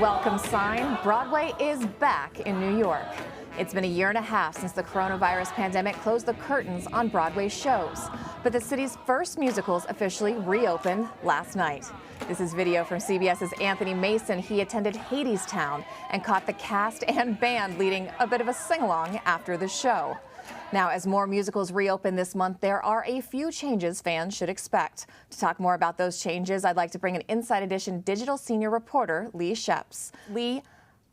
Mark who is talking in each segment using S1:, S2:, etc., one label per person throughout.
S1: welcome sign. Broadway is back in New York. It's been a year and a half since the coronavirus pandemic closed the curtains on Broadway shows. But the city's first musicals officially reopened last night. This is video from CBS's Anthony Mason. He attended Hadestown and caught the cast and band leading a bit of a sing-along after the show. Now, as more musicals reopen this month, there are a few changes fans should expect. To talk more about those changes, I'd like to bring in Inside Edition digital senior reporter, Leigh Scheps. Leigh,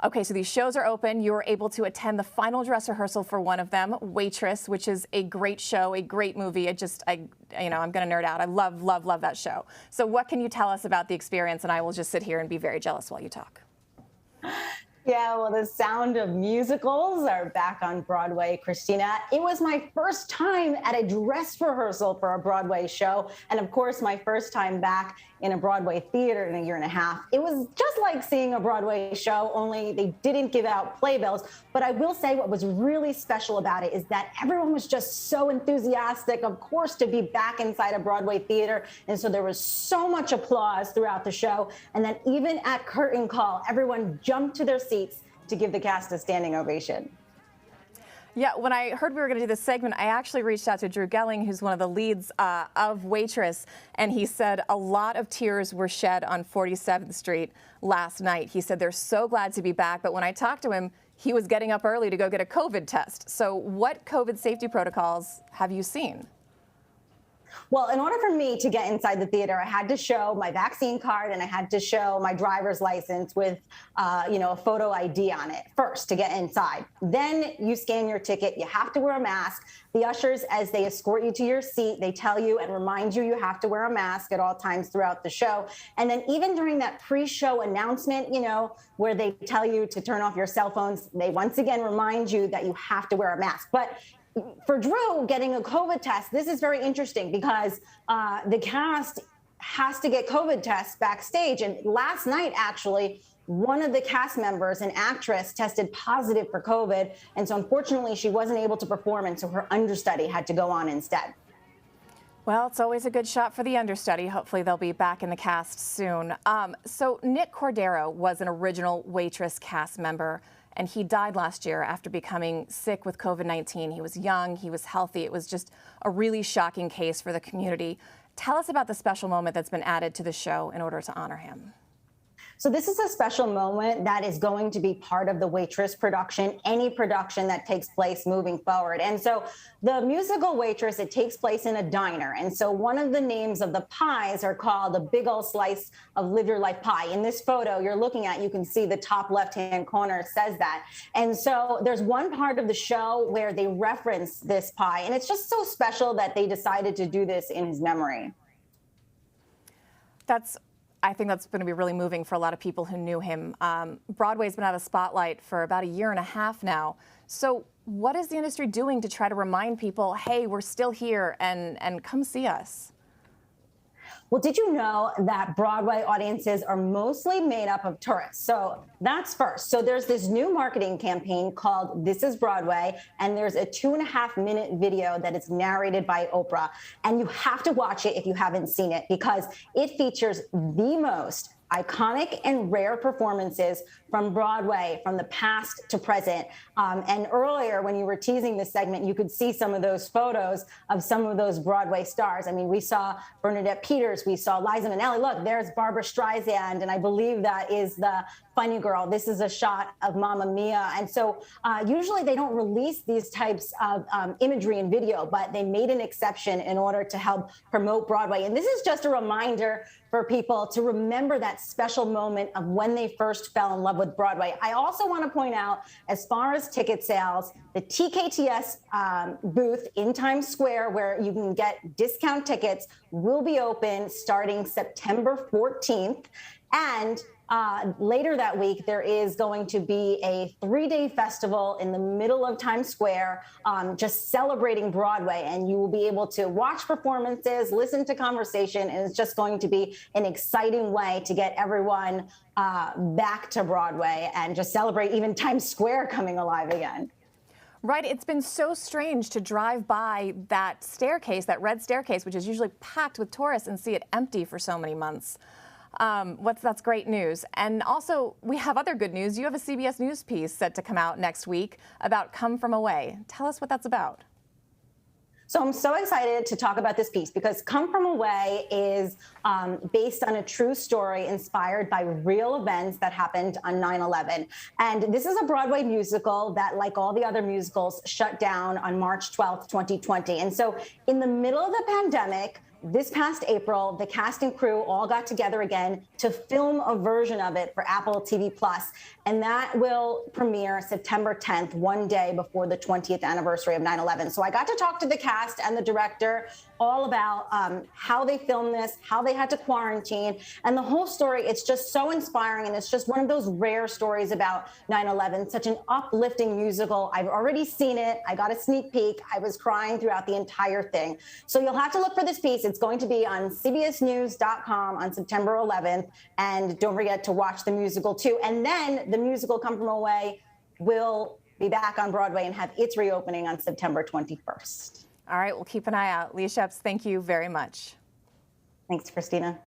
S1: okay, so these shows are open. You were able to attend the final dress rehearsal for one of them, Waitress, which is a great show, a great movie. I'm going to nerd out. I love that show. So what can you tell us about the experience? And I will just sit here and be very jealous while you talk.
S2: Yeah, well, the sound of musicals are back on Broadway, Christina. It was my first time at a dress rehearsal for a Broadway show, and of course, my first time back in a Broadway theater in a year and a half. It was just like seeing a Broadway show, only they didn't give out playbills. But I will say what was really special about it is that everyone was just so enthusiastic, of course, to be back inside a Broadway theater. And so there was so much applause throughout the show. And then even at curtain call, everyone jumped to their seats to give the cast a standing ovation.
S1: Yeah, when I heard we were going to do this segment, I actually reached out to Drew Gelling, who's one of the leads of Waitress, and he said a lot of tears were shed on 47th Street last night. He said they're so glad to be back, but when I talked to him, he was getting up early to go get a COVID test. So what COVID safety protocols have you seen?
S2: Well, in order for me to get inside the theater, I had to show my vaccine card and I had to show my driver's license with, a photo ID on it first to get inside. Then you scan your ticket. You have to wear a mask. The ushers, as they escort you to your seat, they tell you and remind you you have to wear a mask at all times throughout the show. And then even during that pre-show announcement, where they tell you to turn off your cell phones, they once again remind you that you have to wear a mask. But for Drew, getting a COVID test, this is very interesting because the cast has to get COVID tests backstage. And last night, actually, one of the cast members, an actress, tested positive for COVID. And so unfortunately, she wasn't able to perform. And so her understudy had to go on instead.
S1: Well, it's always a good shot for the understudy. Hopefully they'll be back in the cast soon. So Nick Cordero was an original Waitress cast member, and he died last year after becoming sick with COVID-19. He was young, he was healthy. It was just a really shocking case for the community. Tell us about the special moment that's been added to the show in order to honor him.
S2: So this is a special moment that is going to be part of the Waitress production, any production that takes place moving forward. And so the musical Waitress, it takes place in a diner. And so one of the names of the pies are called the Big Ol' Slice of Live Your Life pie. In this photo you're looking at, you can see the top left-hand corner says that. And so there's one part of the show where they reference this pie, and it's just so special that they decided to do this in his memory.
S1: I think that's going to be really moving for a lot of people who knew him. Broadway's been out of the spotlight for about a year and a half now. So what is the industry doing to try to remind people, hey, we're still here and come see us?
S2: Well, did you know that Broadway audiences are mostly made up of tourists? So that's first. So there's this new marketing campaign called This is Broadway, and there's a 2.5-minute video that is narrated by Oprah. And you have to watch it if you haven't seen it, because it features the most iconic and rare performances from Broadway from the past to present. And earlier, when you were teasing this segment, you could see some of those photos of some of those Broadway stars. I mean, we saw Bernadette Peters, we saw Liza Minnelli. Look, there's Barbara Streisand, and I believe that is the Funny Girl. This is a shot of Mamma Mia. And so usually they don't release these types of imagery and video, but they made an exception in order to help promote Broadway. And this is just a reminder for people to remember that special moment of when they first fell in love with Broadway. I also want to point out, as far as ticket sales, the TKTS booth in Times Square, where you can get discount tickets, will be open starting September 14th. And later that week, there is going to be a 3-day festival in the middle of Times Square, just celebrating Broadway. And you will be able to watch performances, listen to conversation, and it's just going to be an exciting way to get everyone back to Broadway and just celebrate even Times Square coming alive again.
S1: Right. It's been so strange to drive by that staircase, that red staircase, which is usually packed with tourists, and see it empty for so many months. That's great news. And also, we have other good news. You have a CBS News piece set to come out next week about Come From Away. Tell us what that's about.
S2: So I'm so excited to talk about this piece because Come From Away is based on a true story inspired by real events that happened on 9/11. And this is a Broadway musical that, like all the other musicals, shut down on March 12th, 2020. And so in the middle of the pandemic, this past April, the cast and crew all got together again to film a version of it for Apple TV+. And that will premiere September 10th, one day before the 20th anniversary of 9/11. So I got to talk to the cast and the director all about how they filmed this, how they had to quarantine, and the whole story. It's just so inspiring, and it's just one of those rare stories about 9/11, such an uplifting musical. I've already seen it. I got a sneak peek. I was crying throughout the entire thing. So you'll have to look for this piece. It's going to be on CBSNews.com on September 11th, and don't forget to watch the musical too. And then the musical Come From Away will be back on Broadway and have its reopening on September 21st.
S1: All right, we'll keep an eye out. Leigh Scheps, thank you very much.
S2: Thanks, Christina.